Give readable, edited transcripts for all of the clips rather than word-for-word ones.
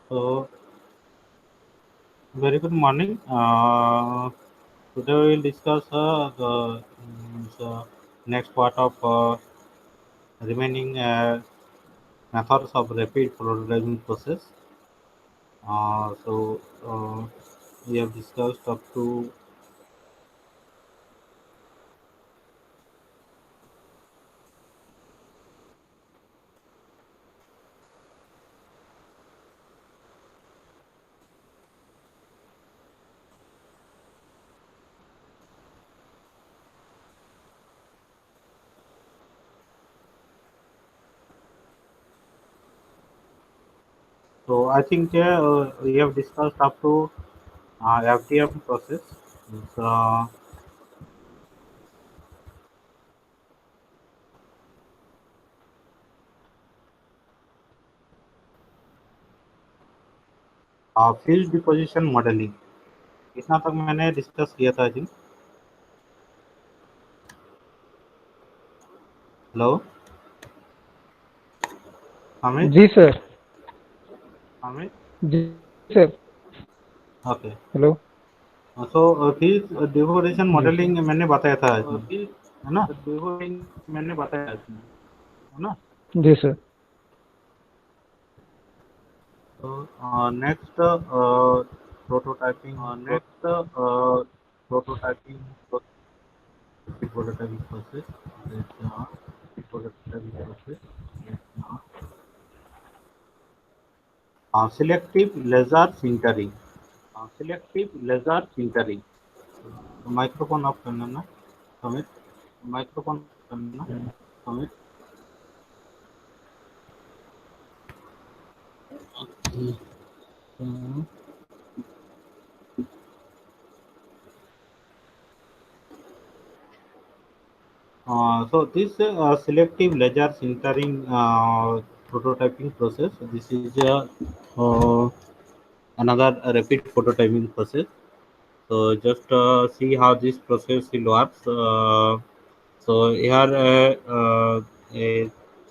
So, very good morning. Today we will discuss the next part of remaining methods of rapid prototyping process. So, we have discussed up to so I think we have discussed up to FDM process. So, field deposition modeling इतना तक मैंने discuss किया था I think hello हमें जी sir. हमें जी sir. Okay hello. So फिर डिफोरेशन जी सर। मॉडलिंग मैंने बताया था इसमें, है ना मैंने बताया इसमें, है ना जी सर। तो next prototyping next prototyping prototyping process prototyping process selective laser sintering selective laser sintering microphone of करना ना समित माइक्रोफोन करना समित So this selective laser sintering prototyping process. This is uh, another rapid prototyping process. So just see how this process will works. So here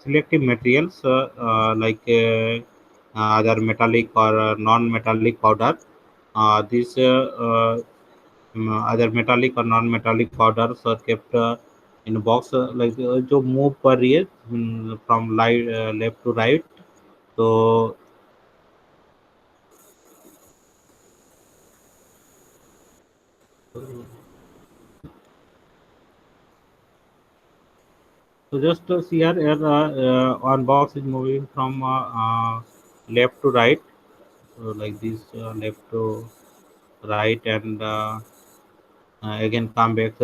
selective materials like either metallic or non-metallic powder. These either metallic or non-metallic powders are kept in a box like जो move कर रही है from left to right. So so just see here one box is moving from left to right. So like this left to right and again come back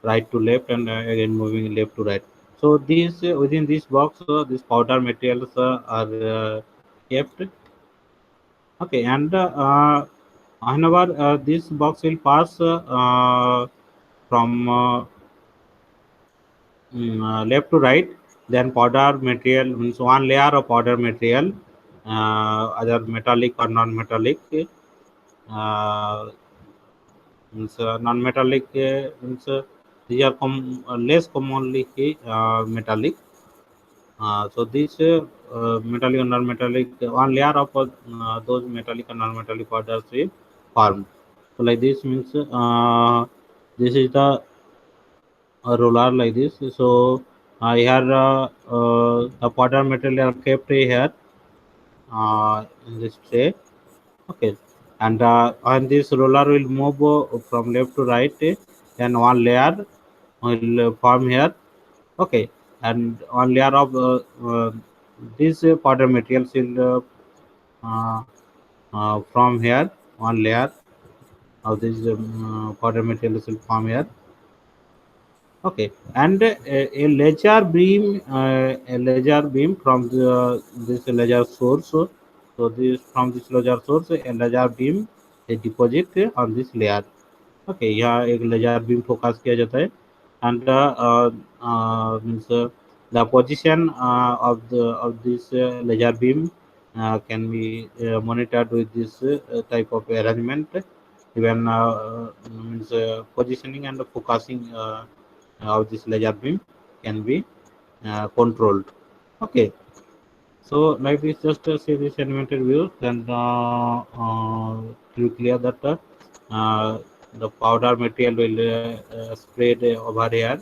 right to left and again moving left to right. So these within this box these powder materials are kept. Okay, and whenever this box will pass from left to right, then powder material means one layer of powder material, either metallic or non-metallic. Uh, means non-metallic means these are less commonly metallic. So this metallic and non-metallic one layer of those metallic and non-metallic powders will formed. So like this means this is the roller like this. So here the powder material are kept here in this tray. Okay, and on this roller will move from left to right. Then one layer will form here. Okay, and one layer of this powder materials will from here one layer of this powder materials will form here. Okay, and a laser beam from this laser source. So this from this laser source, a laser beam is deposit on this layer. Okay, यहाँ एक laser beam focus किया जाता है and means the position of this laser beam can be monitored with this type of arrangement. Even means positioning and focusing of this laser beam. can be controlled. Okay, so like this, just see this animated view, then to clear that the powder material will spread over here.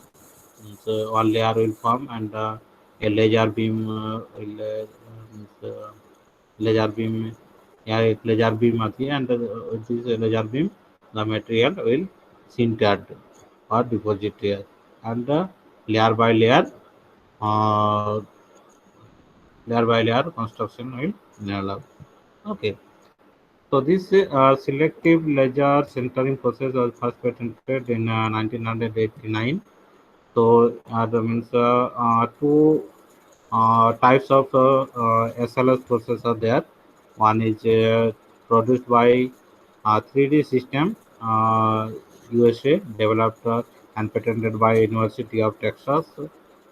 So one layer will form, and a laser beam will laser beam, yeah, एक laser beam आती है, and with this laser beam the material will sintered or deposit here, and layer by layer uh, construction will develop. Okay, so this selective laser sintering process was first patented in 1989. So that means two types of SLS process are there. One is produced by 3D system, USA, developed and patented by University of Texas,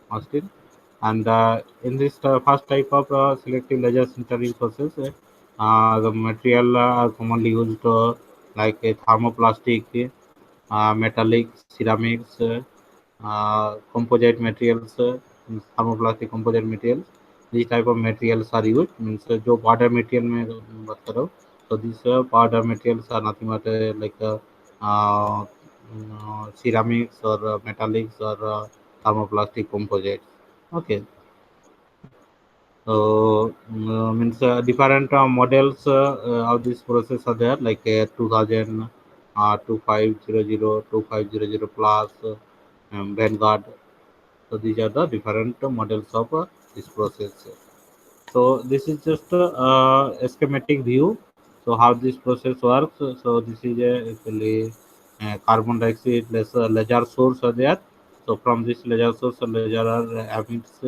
Austin. And in this first type of selective laser sintering process, the material are commonly used like thermoplastic, metallic, ceramics, composite materials, thermoplastic composite materials. These type of materials are used. Means जो powder material में बात कर रहा हूँ. So these powder materials are nothing but uh, ceramics or metallics or thermoplastic composites. Okay. So means different models of this process are there, like 2000, 2500, 2500 plus, Vanguard. So these are the different models of this process. So this is just a schematic view. So how this process works. So this is actually carbon dioxide laser source are there. So from this laser source, laser are emits,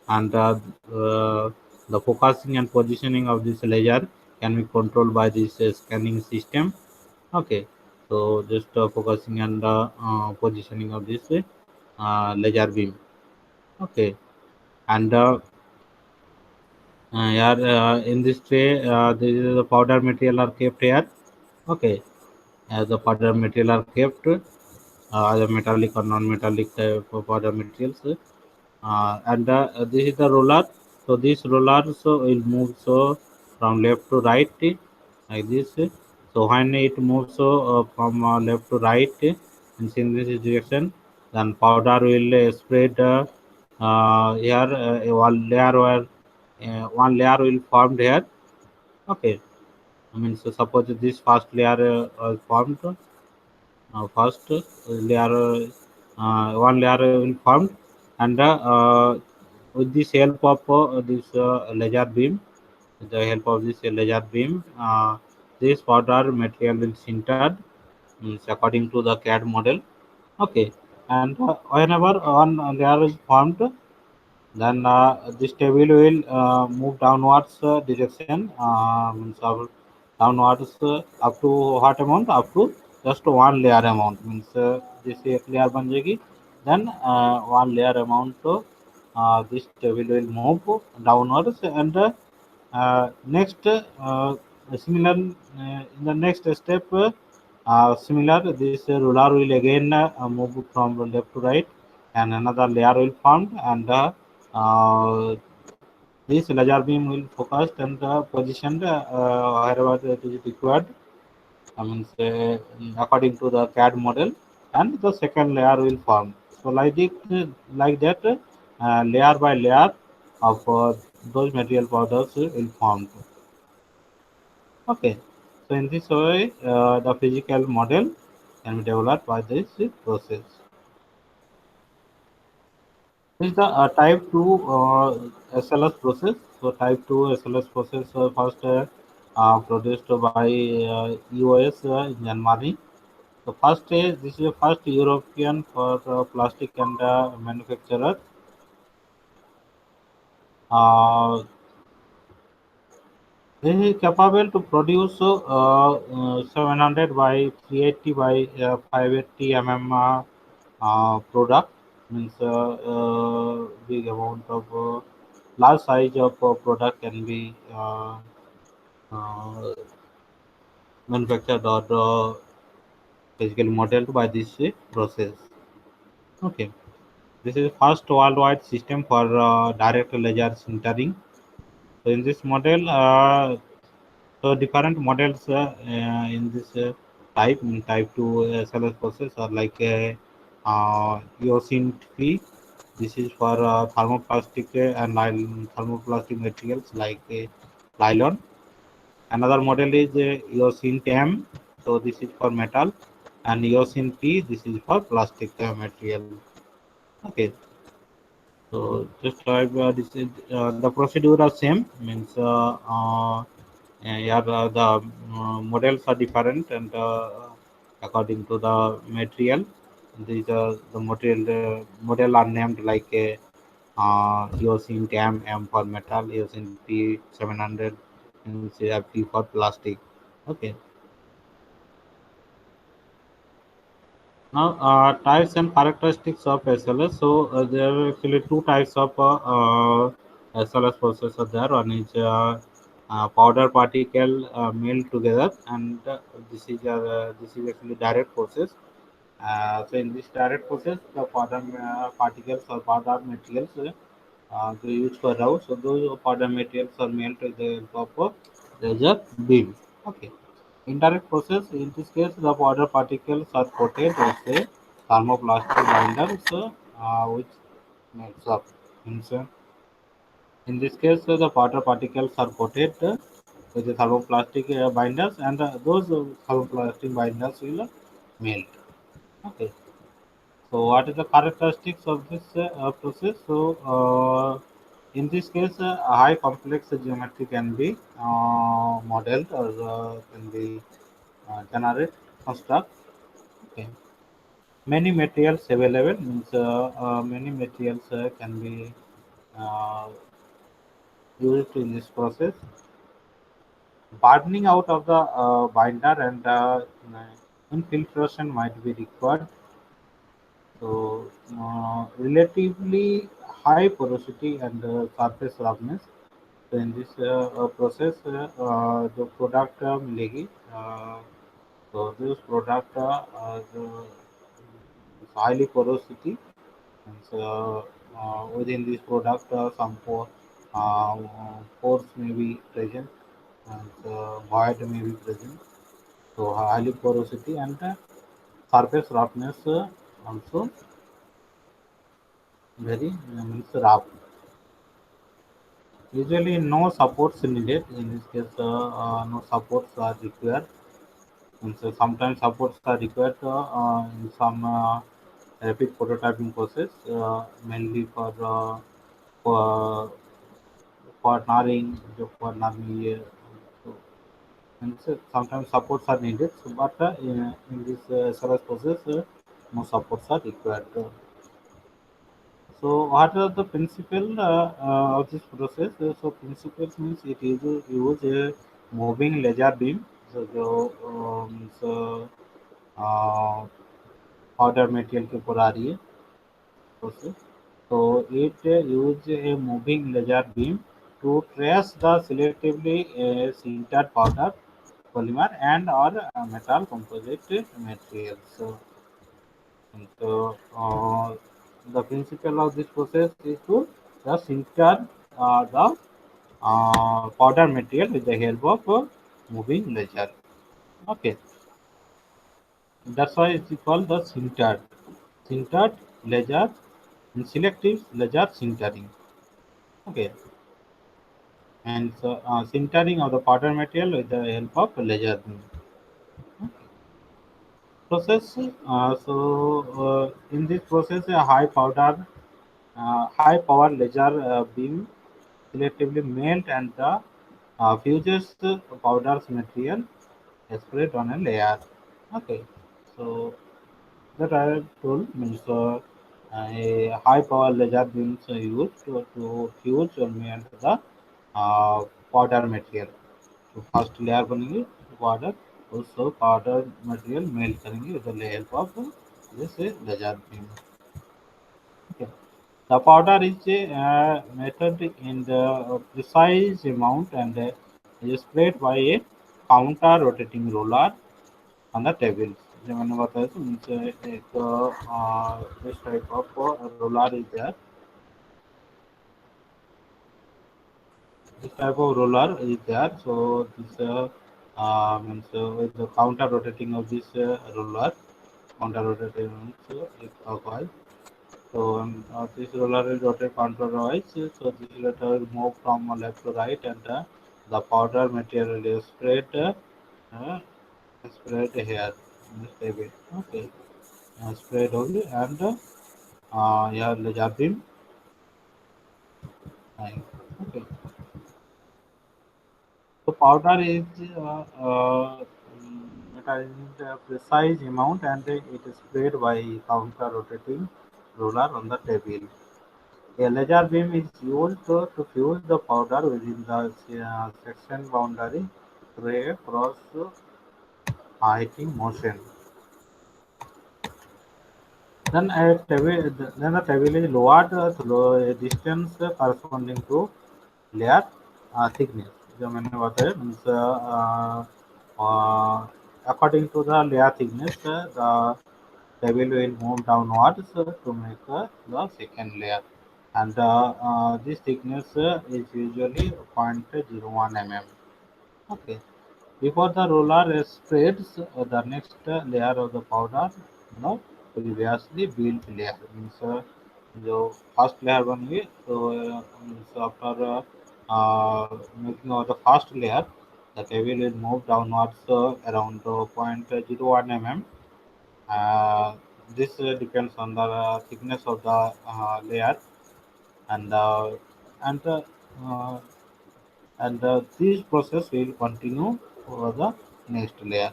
and the focusing and positioning of this laser can be controlled by this scanning system. Okay, so just focusing and positioning of this laser beam. Okay, and here in this tray, this is the powder material are kept here. Okay, as the powder material are kept, either metallic or non-metallic type of powder materials, and this is the roller. So this roller so will move so from left to right like this. So when it moves so from left to right in this direction, then powder will spread here. One layer will formed here. Okay, I mean, so suppose this first layer formed, first layer, one layer will formed, and with this help of this laser beam, with the help of this laser beam, this powder material will sintered, means according to the CAD model. Okay, and whenever one layer is formed, then this table will move downwards direction, means downwards up to what amount? Up to just one layer amount. Means this एक layer बन जाएगी. Then one layer amount this table will move downwards, and next similar in the next step similar this ruler will again move from left to right, and another layer will formed, and this laser beam will focused and positioned wherever it is required. I mean, say, according to the CAD model, and the second layer will form. So like that, layer by layer of those material powders will form. Okay. So in this way, the physical model can be developed by this process. This is the type 2 SLS process. So type 2 SLS process first produced by EOS in Germany. So first, this is the first European for plastic and manufacturer. Uh, this is capable to produce 700 by 380 by 580 mm product. Means big amount of large size of product can be uh, manufactured or basically modeled by this process. Okay. This is first worldwide system for direct laser sintering. So in this model, so different models in this type, in type 2 SLS process are like Eosint P. This is for thermoplastic and thermoplastic materials like nylon. Another model is Eosint M. So this is for metal, and Eosint P. This is for plastic material. Okay. So just like this is the procedure are same, means yeah, the models are different, and according to the material, these the material model are named like a Eosint M for metal, Eosint P 700, and P for plastic. Okay. Now, types and characteristics of SLS. So, there are actually two types of SLS processor there. One is powder particle melt together, and this is actually direct process. So, in this direct process, the powder particles or powder materials they use for route. So, those powder materials are melted with the help of laser beam. Okay. Indirect process, in this case, the powder particles are coated with a thermoplastic binders which makes up. Means, in this case, the powder particles are coated with the thermoplastic binders, and those thermoplastic binders will melt. Okay. So, what is the characteristics of this process? So, in this case, a high complex geometry can be modeled or can be generated, construct. Okay. Many materials available, means many materials can be uh, used in this process. Burning out of the binder and infiltration might be required. So, relatively high porosity and surface roughness. So, in this process, the product मिलेगी. So, this product is highly porosity. And so, within this product, some pores may be present, and void may be present. So, highly porosity and surface roughness also very means rough. Usually, no supports needed. In this case, no supports are required. And so, sometimes supports are required in some rapid prototyping process, mainly for partnering, so, and so sometimes supports are needed. So, but in this service process, no supports are required. So, what are the principle of this process? So, principles means it is use a moving laser beam. So, powder material के ऊपर आ रही है process. So, it use a moving laser beam to trace the selectively sintered powder polymer and or metal composite materials. So, the principle of this process is to the sinter the powder material with the help of moving laser. Okay, that's why it's called the sintered laser and selective laser sintering. Okay, and so sintering of the powder material with the help of laser beam. Process. In this process, a high power laser beam selectively melt and the fuses powders material spread on a layer. Okay, so that I told means a high power laser beams are used to fuse or melt the powder material. तो first layer बनेगी powder, उसको powder material melt करेंगे with the help of this laser beam. Okay. The powder is melted in the precise amount and is sprayed by a counter rotating roller on the table. जो मैंने बताया तो नीचे एक this type of roller is there. This type of roller is there. So this means with the counter rotating of this roller, counter rotating means clockwise. So this roller is rotate counterwise. So this roller will move from left to right, and the powder material is uh, spread here in this table. Okay, spread only, and here laser beam. Okay, so powder is it is a precise amount, and it is spread by counter rotating roller on the table. A laser beam is used to fuse the powder within the section boundary through a cross heating motion. Then the table is lowered through a distance corresponding to layer thickness. जो मैंने बताया means uh, according to the layer thickness, the table will move downwards to make the second layer, and this thickness is usually 0.01 mm. Okay. Before the roller spreads the next layer of the powder, previously built layer means जो first layer बन so means after making of the first layer, the table will move downwards around 0.01 mm. Uh, this depends on the thickness of the layer, and and uh, this process will continue over the next layer.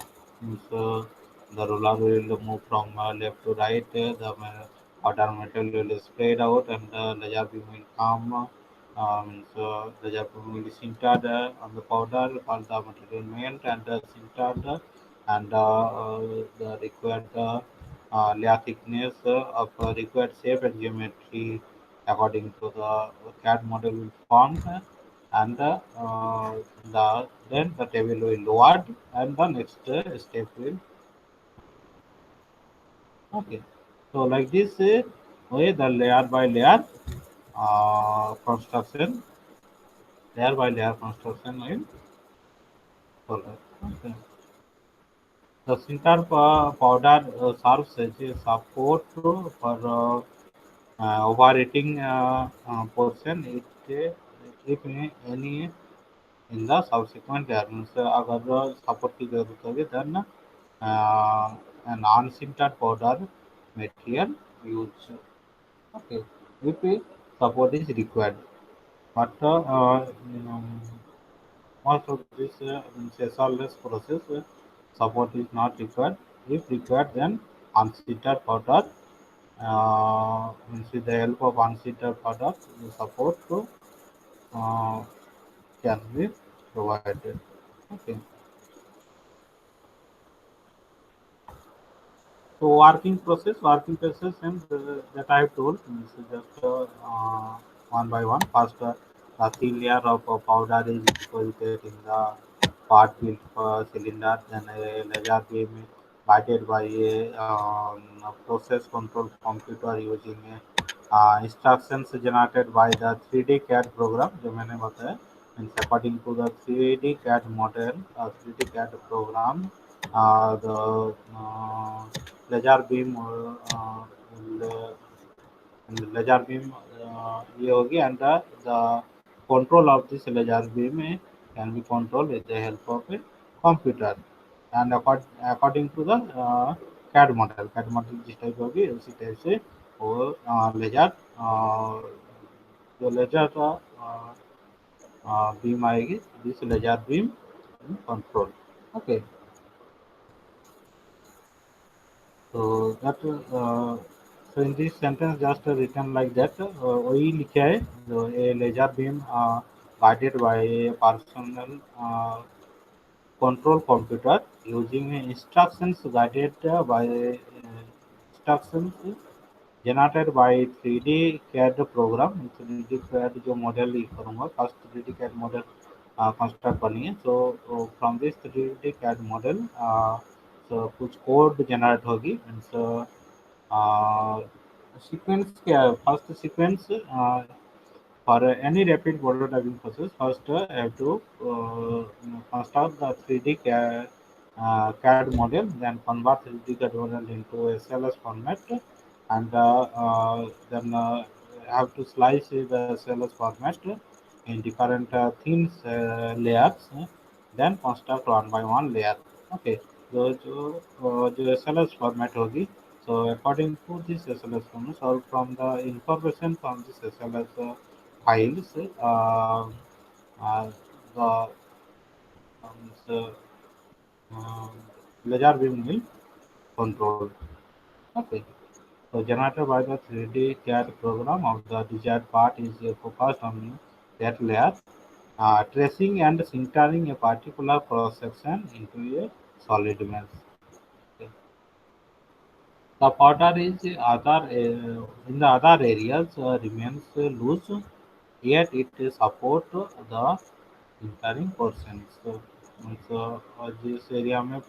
So the roller will move from left to right. The outer metal will spread out, and the laser beam will come. So laser beam will be sintered on the powder, all the material melt and sintered, and the required layer thickness of required shape and geometry according to the CAD model will form, and then the table will lowered, and the next step will okay. So like this way the layer by layer construction, layer by layer construction will follow. Okay. The sinter powder serves as a support for overheating portion. It if any in the subsequent layer means अगर support की जरूरत होगी then an unsintered powder material use. Okay, if support is required, but most of this SLS process support is not required. If required, then unsintered powder means with the help of unsintered powder, the support uh, can be provided. Okay. So working process, and that I have told means just one by one. First, the thin layer of powder is deposited in the part built cylinder. Then a laser beam guided by a process control computer using instructions generated by the 3D CAD program. जो मैंने बताया means according to the 3D CAD model, 3D CAD program, the laser beam will, laser beam ये होगी, and the control of this laser beam can be controlled with the help of a computer, and according to the CAD model जिस type होगी उसी type से वो laser जो laser का beam आएगी, this laser beam control. Okay. So that so in this sentence just written like that वही लिखा है जो a laser beam guided by a personal control computer using instructions guided by instructions generated by 3D CAD program. 3D CAD जो model use करूँगा first 3D CAD model construct करनी है. So from this 3D CAD model कुछ code generate होगी means sequence क्या first sequence for any rapid prototyping process, first have to construct the 3D CAD model, then convert 3D CAD model into SLS format, and then have to slice the SLS format in different thin layers, then construct one by one layer. Okay, जो SLS format होगी, so according to this SLS format, or from the information from this SLS files, uh, the so, um, laser beam will control. Okay. So generated by the 3D CAD program of the desired part is focused on that layer, tracing and sintering a particular cross section into a solid mesh. Okay. The powder is in the other areas remains loose, yet it support the entering portion. So जिस area में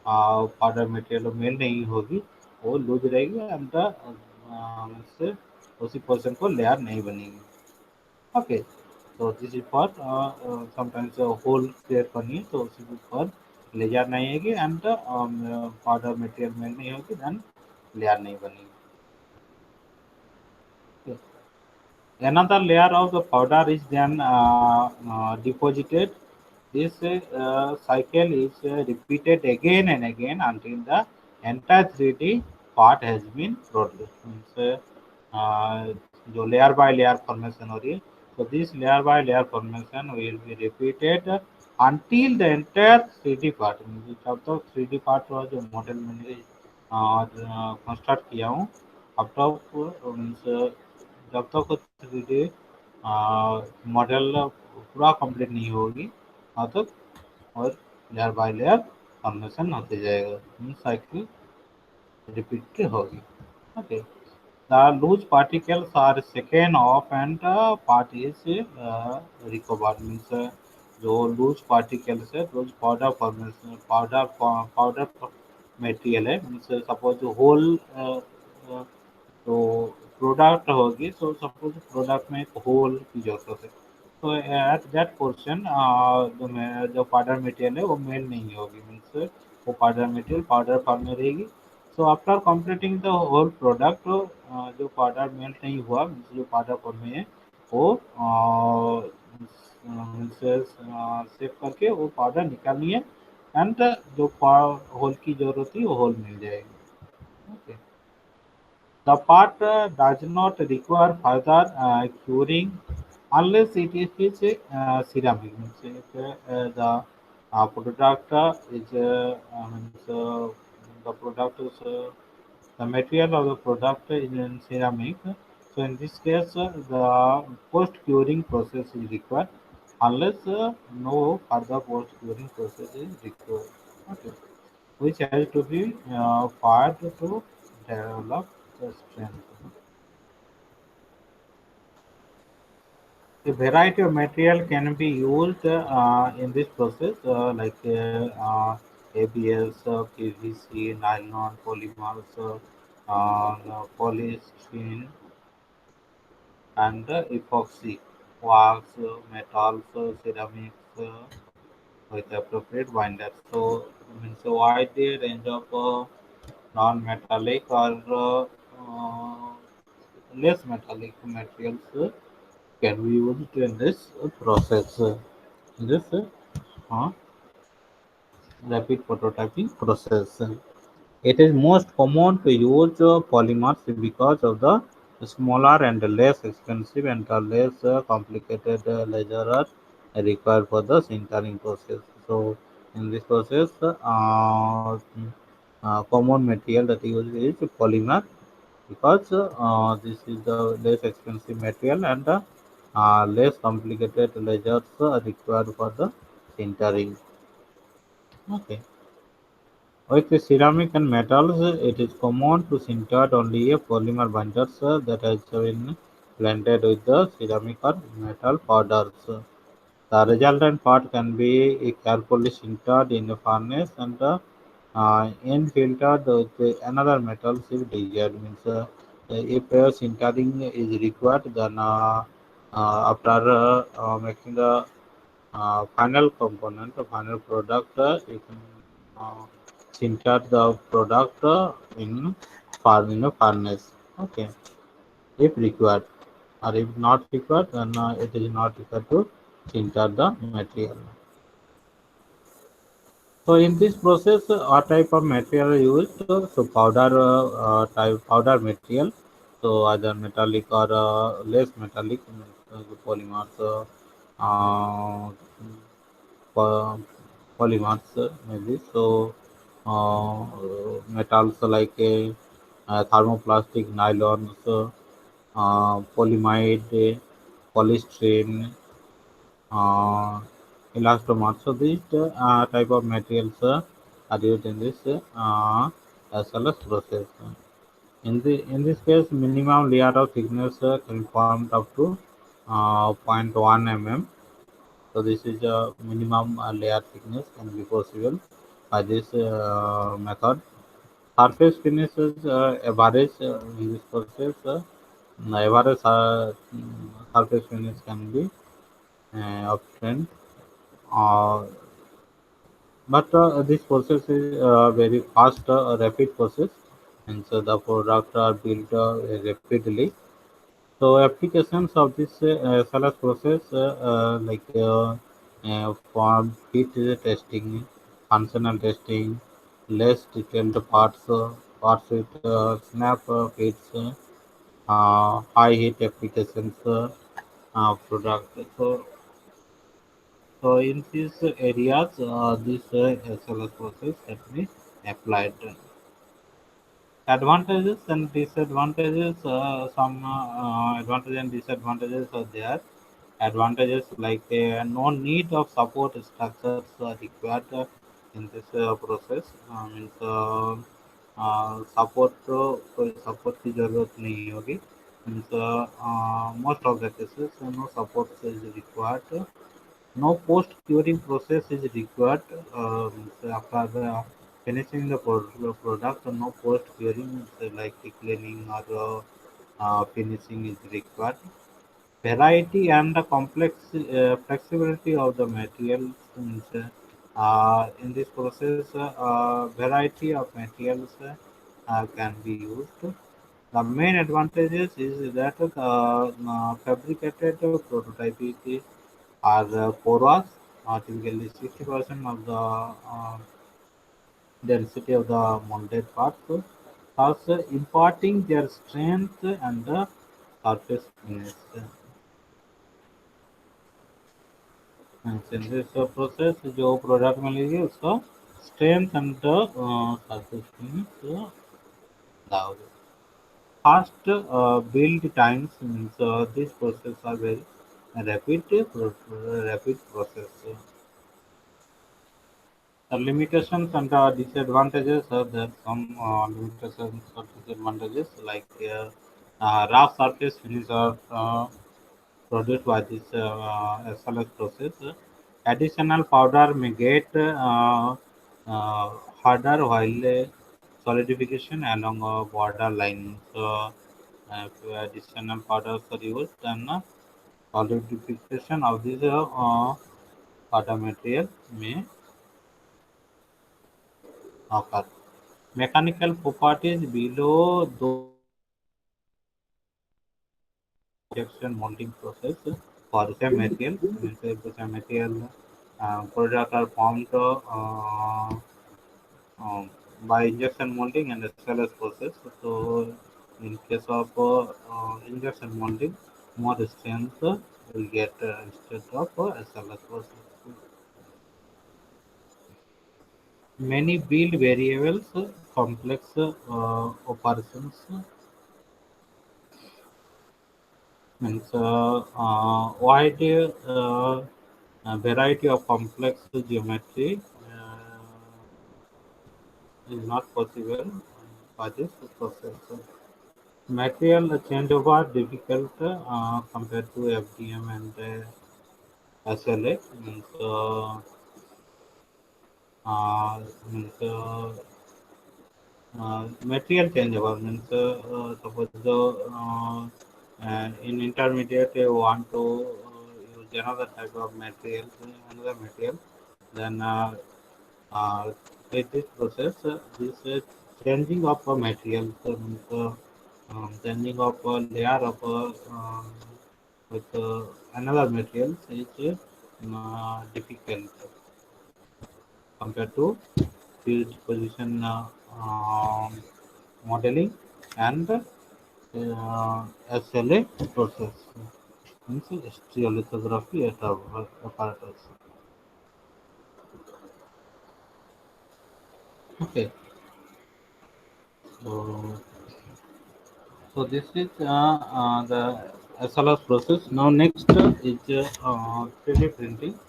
powder material mail नहीं होगी वो loose रहेगी and से उसी portion को layer नहीं बनेगी. ओके, तो this is for sometimes hole create करनी है तो उसी के ऊपर लेयर नहीं आएगी एंड पाउडर मटेरियल मेल नहीं होगी देन लेयर नहीं बनेगी. Another layer of the powder is then deposited. This cycle is repeated again and again until the entire 3D part has been produced. Means, जो layer by layer formation हो रही है, so this layer by layer formation will be repeated until the entire 3D part. जब तक 3D part जो model मैंने construct किया हूँ अब तक जब तक 3D मॉडल पूरा कंप्लीट नहीं होगी तब तक और लेयर बाय लेयर फॉर्मेशन होते जाएगा, साइकिल रिपीट होगी. Okay, the loose particles are second of and part is recovered. Means जो लूज पार्टिकल्स है loose powder formation powder material है मीन्स सपोज होल तो प्रोडक्ट होगी तो सपोज प्रोडक्ट में एक होल की जरूरत है तो एट दैट पोर्शन जो पाउडर मटेरियल है वो मेल नहीं होगी मीन्स वो पाउडर मटेरियल पाउडर फॉर्म में रहेगी. So after completing the whole product जो पाउडर मेल नहीं हुआ मीन्स जो पाउडर फॉर्म में है वो सेव करके वो पाउडर निकालनी है एंड जो होल की जरूरत थी वो होल मिल जाएगी. Okay, the part does not require further curing unless it is ceramic. Means the product is means, the product is the material of the product is in ceramic. So in this case, the post curing process is required unless no further post curing process is required. Okay, which has to be fired to develop the strength. A variety of material can be used in this process, like ABS, PVC, nylon, polymers, polystyrene, and epoxy, wax, metals, ceramics, with appropriate binders. So, means a wide range of non-metallic or less metallic materials can be used in this process. This uh, rapid prototyping process. It is most common to use polymers because of the smaller and less expensive and the less complicated lasers are required for the sintering process. So, in this process, common material that used is polymer because this is the less expensive material and less complicated lasers required for the sintering. Okay. With the ceramic and metals, it is common to sinter only a polymer binders that has been blended with the ceramic or metal powders. The resultant part can be carefully sintered in a furnace and in filtered with another metal if desired means if sintering is required then after making the final component, the final product, you can sinter the product in a furnace. Okay, if required, or if not required, then it is not required to sinter the material. So in this process, what type of material used? So powder type powder material. So either metallic or less metallic the polymers, uh, po- polymers maybe. So uh, metals like thermoplastic, nylons, polyamide, polystyrene, uh, elastomer. So these type of materials are used in this SLS process. In this case, minimum layer of thickness can formed up to zero point 0.1 mm. So this is a minimum layer thickness can be possible by this method. Surface finishes average in this process. Average surface finish can be obtained. Uh, but this process is very fast, rapid process, and so the product are built rapidly. So applications of this SLS process form fit testing, functional testing, less detailed parts with snap fits, high heat applications product. So in these areas, this SLS process can be applied. Advantages and disadvantages. Some advantages and disadvantages are there. Advantages like no need of support structures are required in this process. Means support कोई support की जरूरत नहीं होगी. Means most of the cases no support is required. No post curing process is required. After finishing the product, no post curing like cleaning or finishing is required. Variety and the complex flexibility of the materials means, in this process, variety of materials can be used. The main advantages is that fabricated prototype are porous, typically 60% of the density of the molded parts, thus imparting their strength and the surface finish. And in this process, जो product मिलेगी उसका strength and the surface finish लाओगे. Fast build times means this process are very rapid process. The limitations and disadvantages are there. Some limitations or disadvantages like rough surface finish are produced by this SLS process. Additional powder may get harder while solidification along a border line. So, if additional powders are used, then solidification of this powder material may occur. Mechanical properties below those injection molding process for same material. Means if the same material product are formed by injection molding and SLS process. So in case of injection molding, more strength will get instead of SLS process. Many build variables, complex operations, means wide variety of complex geometry is not possible by this process. Material changeover difficult compared to FDM and SLA. Means, means material changeover means suppose the in intermediate you want to use another type of material, another material, then with this process, this changing of a material, changing of a layer of with another material is difficult compared to field position modeling and SLA process. Means stereolithography at apparatus. Okay, so this is the SLS process. Now next is 3D printing.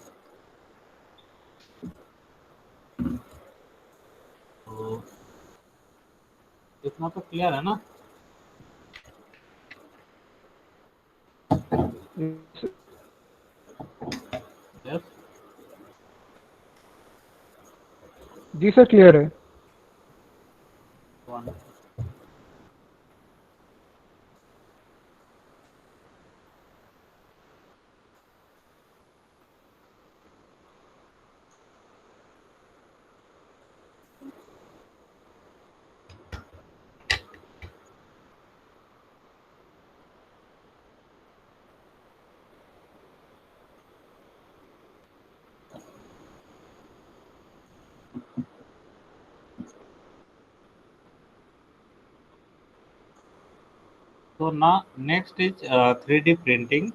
So इतना तो clear है ना? Yes, sir. Yes. जी sir clear है. One. So now next is 3D printing.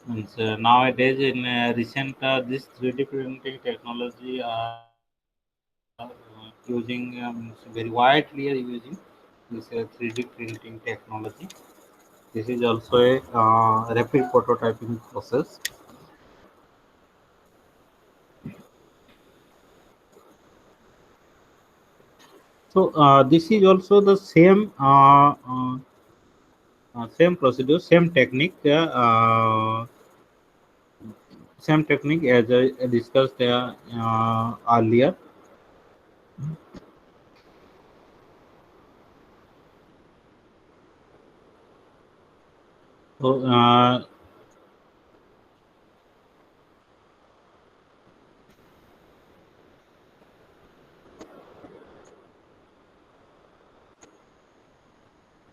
Means, nowadays in recent this 3D printing technology are using very widely are using this 3D printing technology. This is also a rapid prototyping process. So this is also the same procedure, same technique as I discussed earlier. So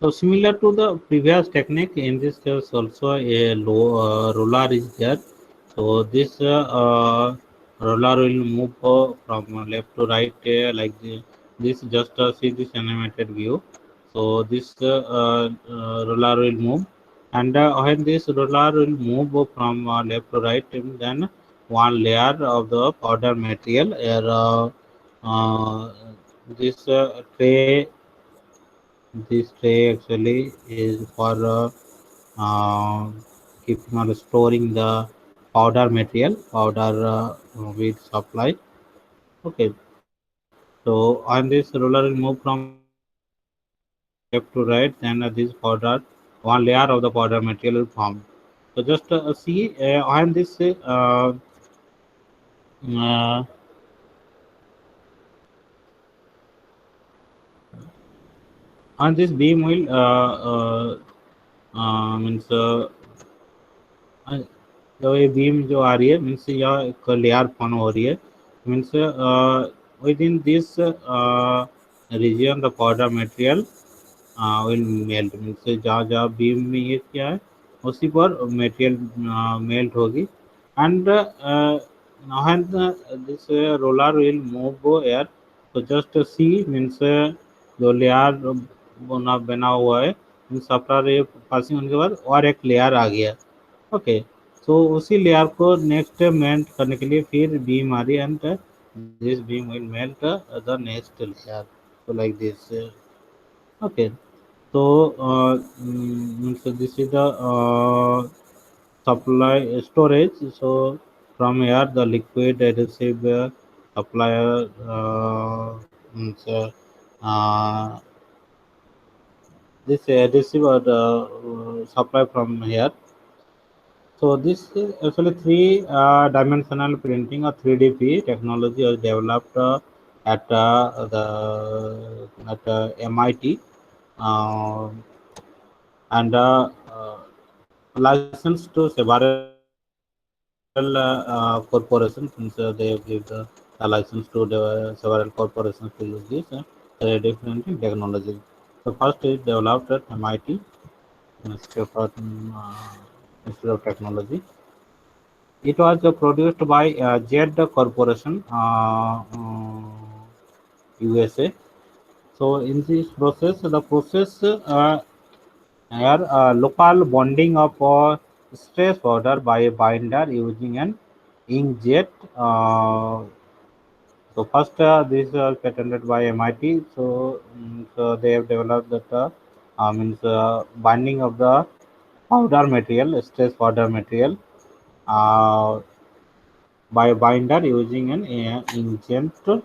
so similar to the previous technique, in this case also a roller is there. So this roller will move from left to right like this. Just see this animated view. So this roller will move, and when this roller will move from left to right, then one layer of the powder material, this tray this tray actually is for keeping or storing the powder material, powder with supply. Okay, so on this roller will move from left to right, then this powder, one layer of the powder material will form. So just see on this uh, on this beam will means तो ये beam जो आ रही है means या एक layer form हो रही है means with in this region the powder material will melt means जहाँ जहाँ बीम में ये क्या है उसी पर मटेरियल मेल्ट होगी and when this roller will move air so just see means जो लेयर बना हुआ है मीन्स आफ्टर ये पासिंग होने के बाद और एक लेयर आ गया ओके सो उसी लेयर को नेक्स्ट मेल्ट करने के लिए फिर बीम आ रही है and this beam will melt the next layer so like this okay so so this is the supply storage so from here the liquid adhesive supplier means, uh, this adhesive or the supply from here So this is actually three dimensional printing or 3DP technology was developed at MIT and licensed to several corporations since they give the license to the several corporations to use this 3D printing technology. So first is developed at MIT Institute of, Institute of Technology. It was produced by Z Corporation, USA. So in this process, the process here local bonding of stress powder by a binder using an inkjet. So first, this was patented by MIT. So they have developed that means binding of the powder material, stress powder material, uh, by binder using an inkjet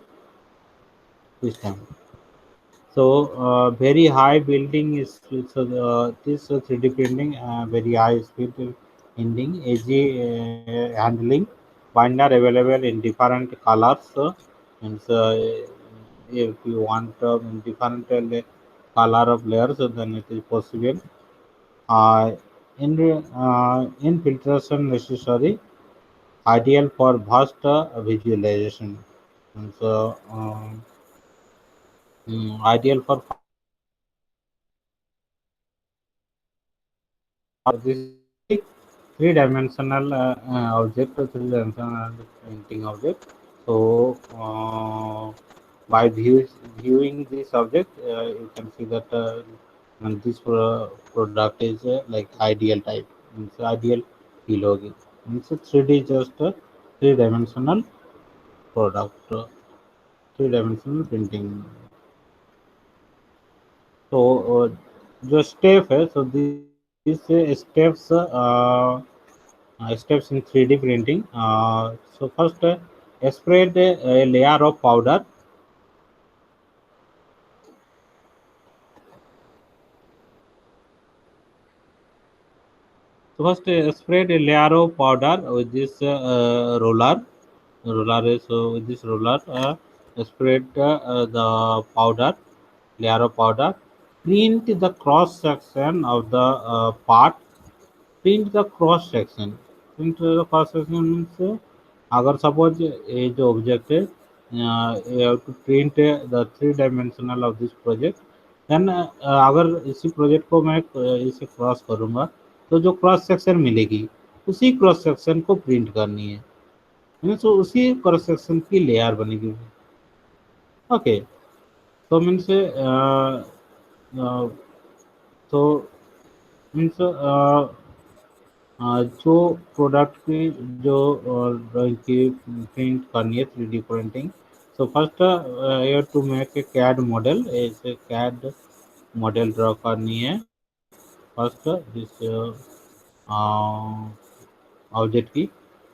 system. So very high building is so this 3D printing, very high speed printing, easy handling, binder available in different colors. Means if you want different color of layers, then it is possible. Uh, infiltration necessary, ideal for vast visualization. And so ideal for fast visualization. This is three-dimensional object, three-dimensional printing object. So by viewing this object, you can see that and this product is like ideal type. It's ideal kilo. It's a 3D just a three-dimensional product, three-dimensional printing. So the step है, so these steps in 3D printing. So first, spread a layer of powder. So first, spread a layer of powder with this roller. Roller is so with this roller, spread the powder, layer of powder. Print the cross section of the part. Print the cross section. Print the cross section means अगर suppose ये जो object है you have to print the three dimensional of this project, then अगर इसी project को मैं इसे cross करूँगा तो जो cross section मिलेगी उसी cross section को print करनी है तो उसी cross section की layer बनेगी. Okay, so means uh, so means जो प्रोडक्ट की जो ड्राइंग की प्रिंट करनी है 3D printing. So first you to make a CAD model, ऐसे कैड मॉडल ड्रॉ करनी है फर्स्ट दिस ऑब्जेक्ट की.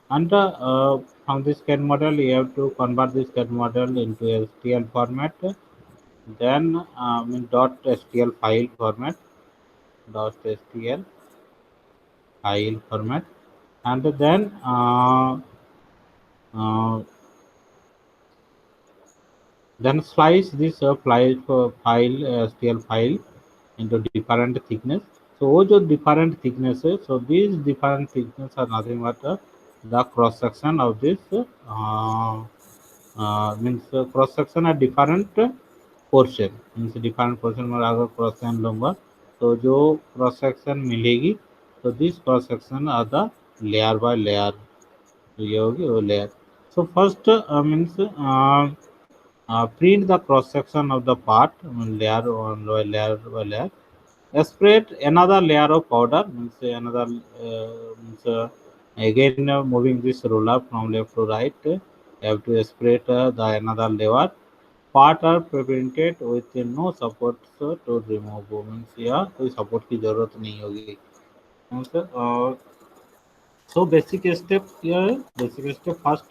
And from this CAD model, you have to convert this CAD model into STL format. Then in .stl file format, .stl file format, and then uh, then slice this file STL file into different thickness. So वो जो different thickness है, so these different thickness are nothing but the cross section of this means cross section are different portion. means different portion में अगर cross section लूँगा तो जो cross section मिलेगी तो this cross section are the layer by layer. तो ये होगी वो layer. So first means print the cross section of the part layer on layer by layer. Spread another layer of powder, means another means again moving this roller from left to right. You have to spread the another layer. Part are printed with no support to remove. Means यहाँ कोई support की जरूरत नहीं होगी. means so basic step here है. Basic step first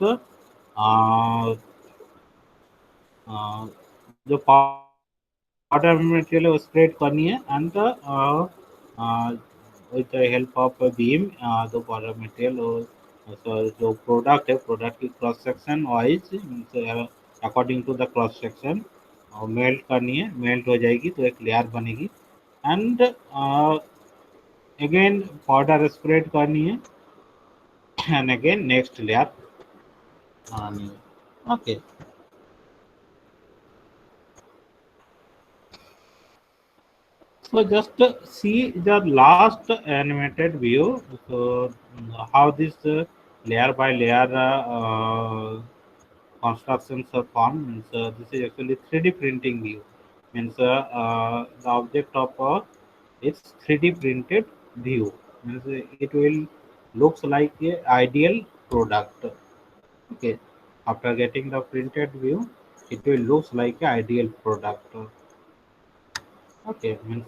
जो powder material है वो spread करनी है and with the help of a beam the powder material जो प्रोडक्ट है प्रोडक्ट की cross section wise according to the cross section और मेल्ट करनी है मेल्ट हो जाएगी तो एक लेयर बनेगी एंड अगेन पाउडर स्प्रेड करनी है एंड अगेन नेक्स्ट लेयर आनी है okay So just see the last animated view. So how this layer by layer constructions are formed. Means this is actually 3D printing view. Means the object of its 3D printed view. Means it will looks like a ideal product. Okay. After getting the printed view, it will looks like a ideal product. Okay, means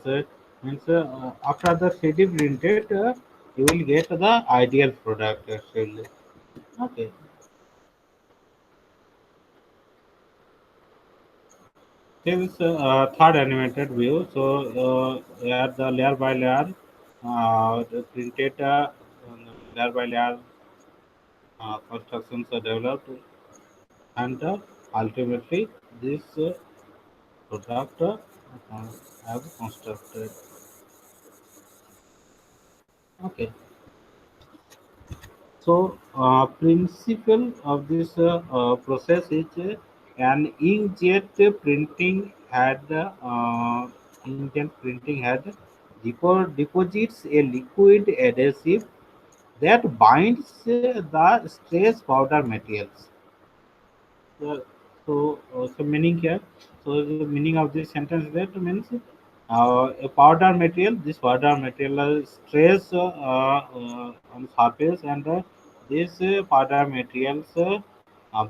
after the 3D printed, you will get the ideal product actually. Okay, here is third animated view. So here the layer by layer, the printed layer by layer constructions are developed, and ultimately this product have constructed. Okay. So, principle of this process is an inkjet printing head. Inkjet printing head deposits a liquid adhesive that binds the stress powder materials. So, so meaning here. So the meaning of this sentence that means a powder material. This powder material stress on surface and this powder materials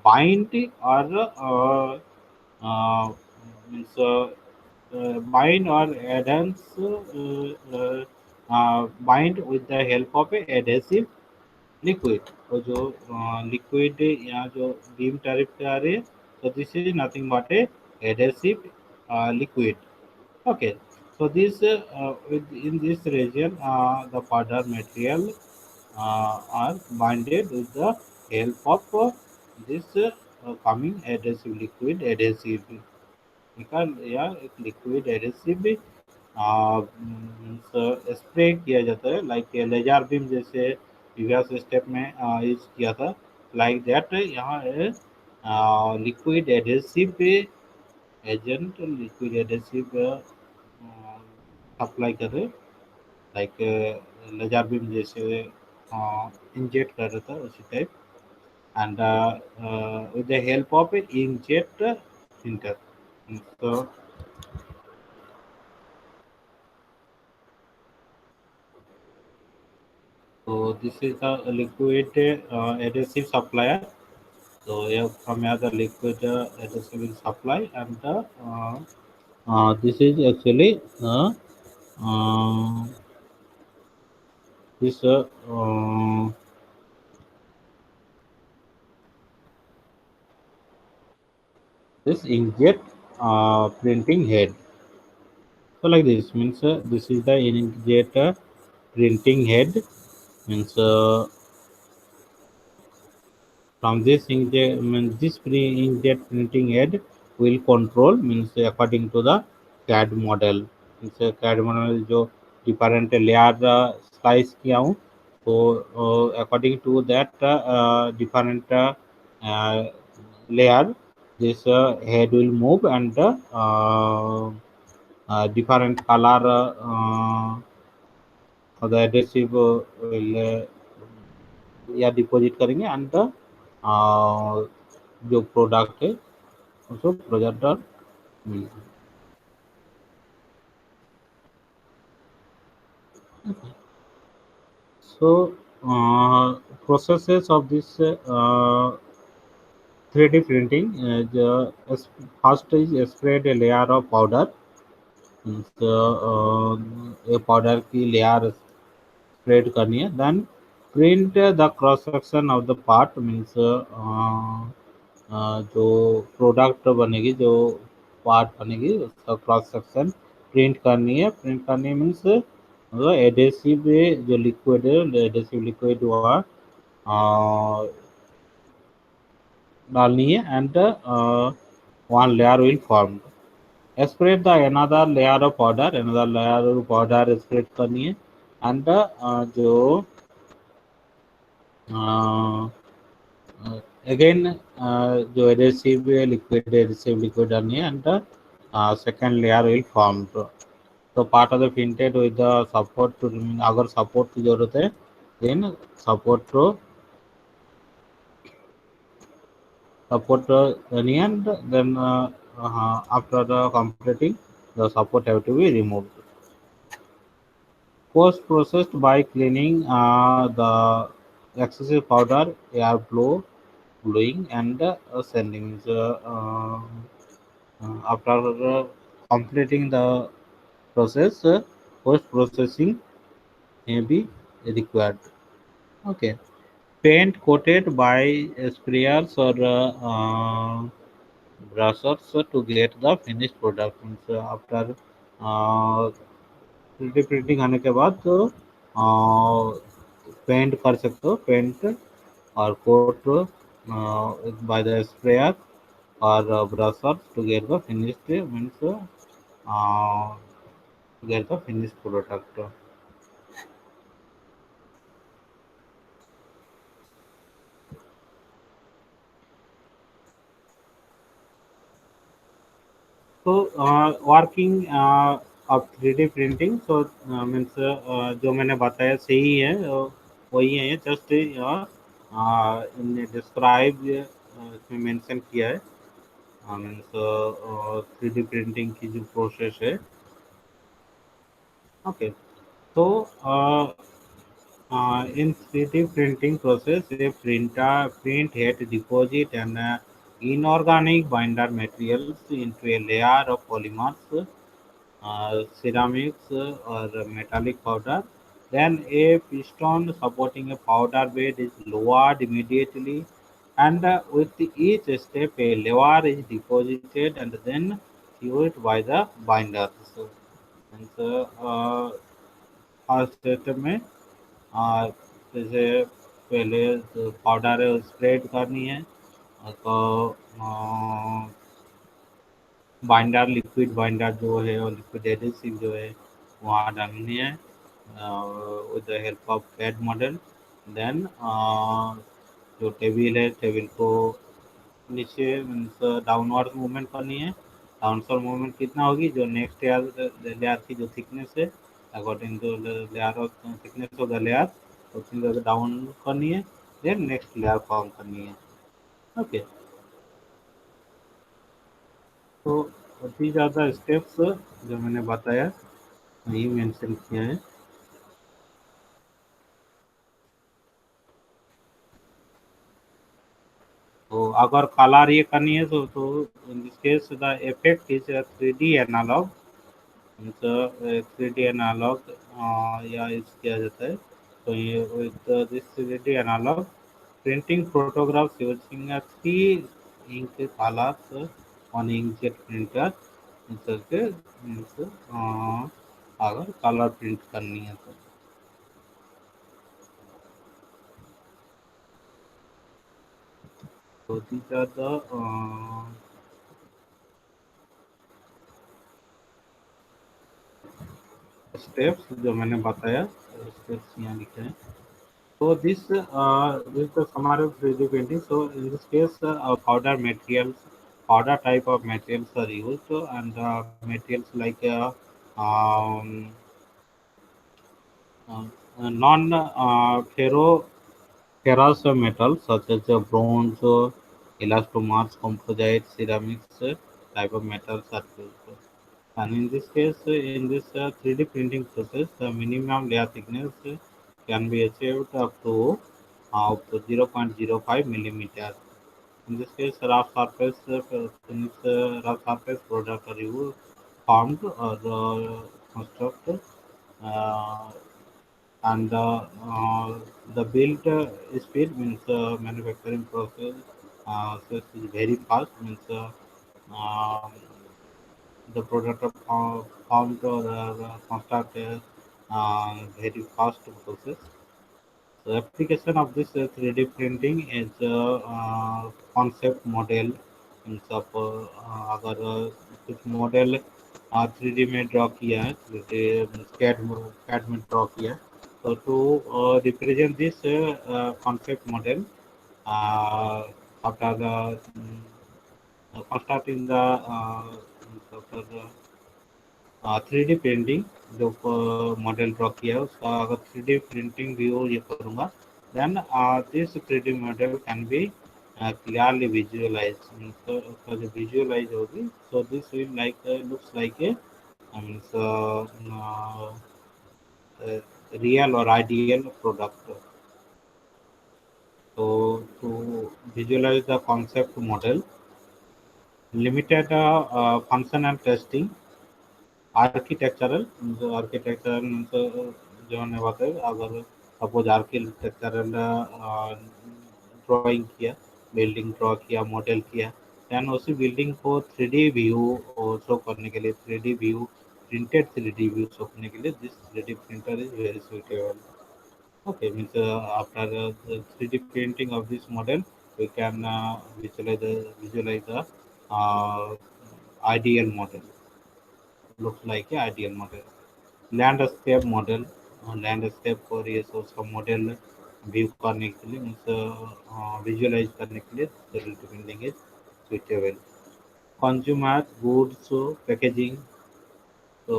bind or uh, means bind or adherence bind with the help of a adhesive liquid और जो liquid यहाँ जो beam tariff पे आ रही है so this is nothing but a adhesive liquid okay so this in this region the powder material are bonded with the help of this coming adhesive liquid adhesive निकाल या एक liquid adhesive spray किया जाता है like laser beam जैसे previous step में use किया था लाइक दैट यहाँ है liquid adhesive agent liquid adhesive apply करे लाइक लेजर बीम जैसे इंजेक्ट कर रहा था उसी type and with the help of an inkjet printer. So, this is the liquid adhesive supplier. So here from here the liquid adhesive is supply and this is actually uh, this this inkjet printing head. So like this means this is the inkjet printing head means from this inkjet means this inkjet printing head will control means according to the CAD model means CAD model जो different layer slice किया हूँ तो according to that different layer this head will move and different color of the adhesive will या deposit करेंगे and जो product है उसको projector मिलेगा so processes of this 3D printing first is spread a layer of powder a powder की layer spread करनी है then print the cross section of the part means जो प्रोडक्ट बनेगी जो पार्ट बनेगी उसका क्रॉस सेक्शन प्रिंट करनी है मीन्स मतलब एडेसिव जो लिक्विड है, एडेसिव लिक्विड हुआ डालनी है and one layer will form. Spread the another layer of powder, another layer of powder spread करनी है एंड जो अगेन जो एडेसिव लिक्विड डालनी है and second layer will form. तो part of the printed with the support to, अगर support की जरूरत है then support any and then after the completing the support have to be removed. Post processed by cleaning the excessive powder, air blowing and sending. After completing the process, post processing may be required. Okay. Paint coated by sprayers or brushes to get the finished product. Means after 3D printing आने के बाद तो paint कर सकते हो, paint और coat by the sprayer और brusher to get the finished means get the finished product. तो वर्किंग ऑफ 3D प्रिंटिंग, तो मीन्स जो मैंने बताया सही है, वही है, जस्ट डिस्क्राइब इसमें मेंशन किया है. मीन्स 3D प्रिंटिंग की जो प्रोसेस है. ओके. तो in 3D printing process, a print head deposit an inorganic binder materials into a layer of polymers, ceramics or metallic powder. Then a piston supporting a powder bed is lowered immediately, and with each step a layer is deposited and then cured by the binders. And first step में जैसे पहले powder spread करनी है, तो binder, liquid binder जो है और liquid adhesive जो है वहाँ डालनी है with the help of CAD model. Then जो टेबल है, टेबल को नीचे मीन्स डाउनवर्ड मूवमेंट करनी है. डाउनवर्ड मूवमेंट कितना होगी, जो नेक्स्ट लेयर की जो थिकनेस है according to layer of thickness of the layer उतनी डाउन करनी है. देन नेक्स्ट लेयर फॉर्म करनी है. ओके. तो दीज आर द स्टेप्स जो मैंने बताया, यही मेंशन किया है. तो अगर कलर ये करनी है तो in this case the effect is 3D analogue. मतलब 3D एनालॉग या इस किया जाता है. तो ये with this 3D analogue printing photographs using 3 ink colours on inkjet printer करके मीन्स अगर कलर प्रिंट करनी है तो. these are the स्टेप्स जो मैंने बताया, स्टेप्स यहाँ लिखे हैं. So this is the summary of 3D printing. So in this case, powder type of materials are used, and materials like um, non ferrous metals such as bronze, elastomers, composite, ceramics type of metals are used. And in this case, in this 3D printing process, the minimum layer thickness can be achieved up to 0.05 millimeter. In this case, rough surface product are used, formed or constructed, uh, and the build speed means manufacturing process so is very fast. Means um, the product of formed or constructed very fast process. So application of this 3D printing is concept model इन सब अगर कुछ model 3D में draw किया है, 3D CAD में draw किया है, so to represent this concept model after constructing the after the 3D printing जो मॉडल ड्रॉ किया है उसका अगर 3D प्रिंटिंग व्यू ये करूँगा then this 3D model can be clearly visualise तो उसका जो विजुअलाइज होगी so this will like looks like a means real और ideal product so to visualize the concept model limited functional testing architectural जो architectural जो मैंने बताया अगर सपोज आर्किटेक्चरल ड्राइंग किया बिल्डिंग ड्रॉ किया मॉडल किया दैन उसी बिल्डिंग को 3D व्यू शो करने के लिए 3D view printed 3D view show करने के लिए this 3D printer is very suitable okay means after the 3D printing of this model we can visualize the uh, ideal model looks like a ideal model landscape model landscape को ये source का model view करने के लिए means visualise करने के लिए building is suitable consumer goods packaging तो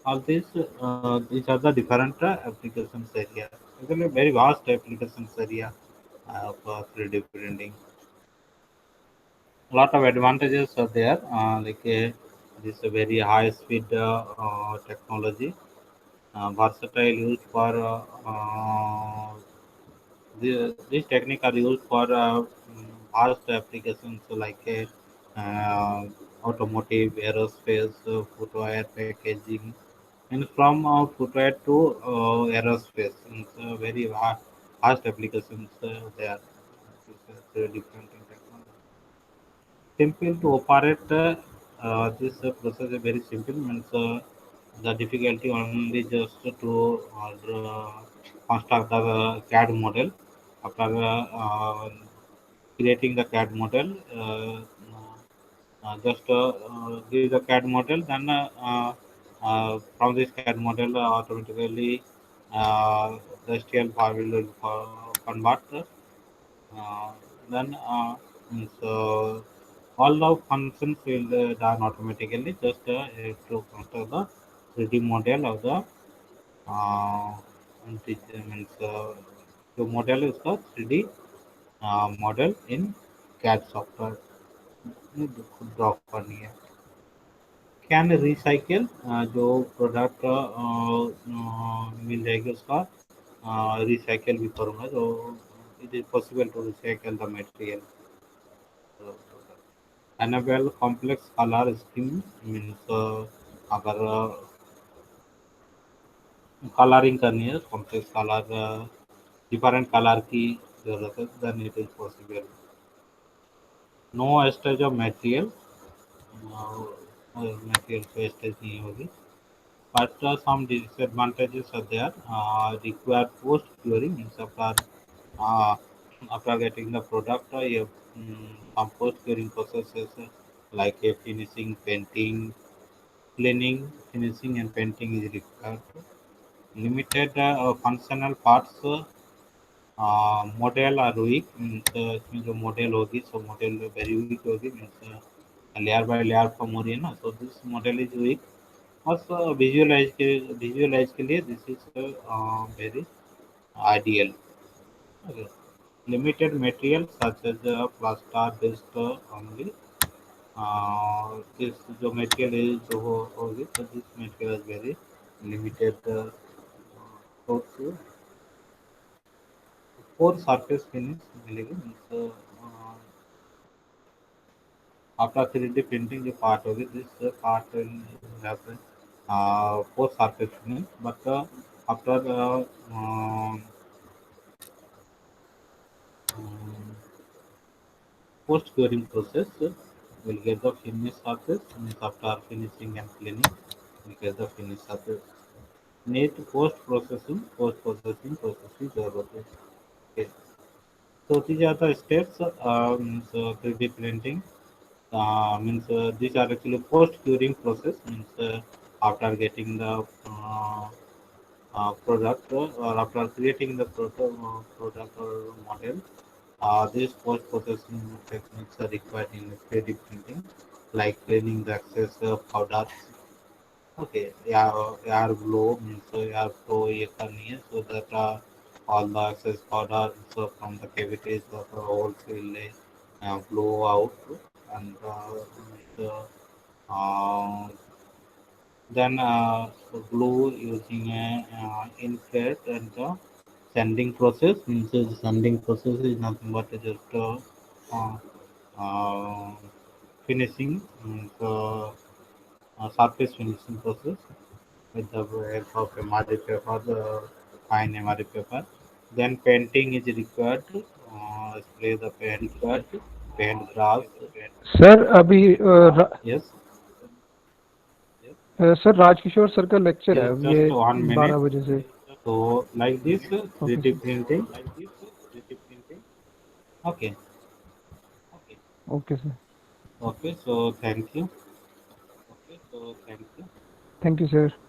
all these are the different applications area actually very vast applications area of 3D printing a lot of advantages are there like this very high speed technology versatile used for these techniques are used for vast applications like automotive, aerospace, footwear, packaging, and from footwear to aerospace. It's very vast applications there. It's different in technology. Simple to operate. This process is very simple. Means the difficulty only just to construct the CAD model. After creating the CAD model, just give the CAD model. Then from this CAD model, automatically the STL file will convert. Uh, then so all the functions will done automatically just to construct the 3D model of the uh, means the model is the 3D model in CAD software draw करनी है can recycle जो product मिल जाएगी उसका recycle भी करूँगा तो it is possible to recycle the material enable complex color scheme means अगर कलरिंग करनी है कॉम्प्लेक्स कलर डिफरेंट कलर की जरूरत है then it is possible no wastage of material material wastage नहीं होगी but some disadvantages are there require post curing means uh, after getting the product you some post curing processes like finishing painting cleaning finishing and painting is required limited functional parts model are weak means इसमें जो model होगी so model very weak होगी means layer by layer form हो रही है ना so this model is weak also visualize के लिए this is very ideal okay. Limited material such as plaster based only this जो material है जो होगी so this material is very limited source for surface finish मिलेगी means after 3D printing जो part होगी this part will have for surface finish but after post curing process will get the finished surface means after finishing and cleaning Okay, the finish surface. Need post processing development. Okay. So these are the steps. Means 3D printing. Means these are actually post curing process. Means after getting the product or after creating the product or model. These post processing techniques are required in 3D printing, like cleaning the excess powders. Okay, yeah, air blow means air flow ये करनी है so that all the excess powder so from the cavities of the holes will blow out and uh, then glue using a infrared and the sanding process means the sanding process is nothing but just uh, uh, finishing means, surface finishing process with the help of MRI paper, the fine MRI paper. Then painting is required. Spray the paint grass. Sir अभी Yes, sir Rajkishore sir का lecture है yes, अब just ये 1 minute. 12 बजे से. So like this, okay 3D sir. printing. Okay, okay sir. okay. So thank you. Thank you sir.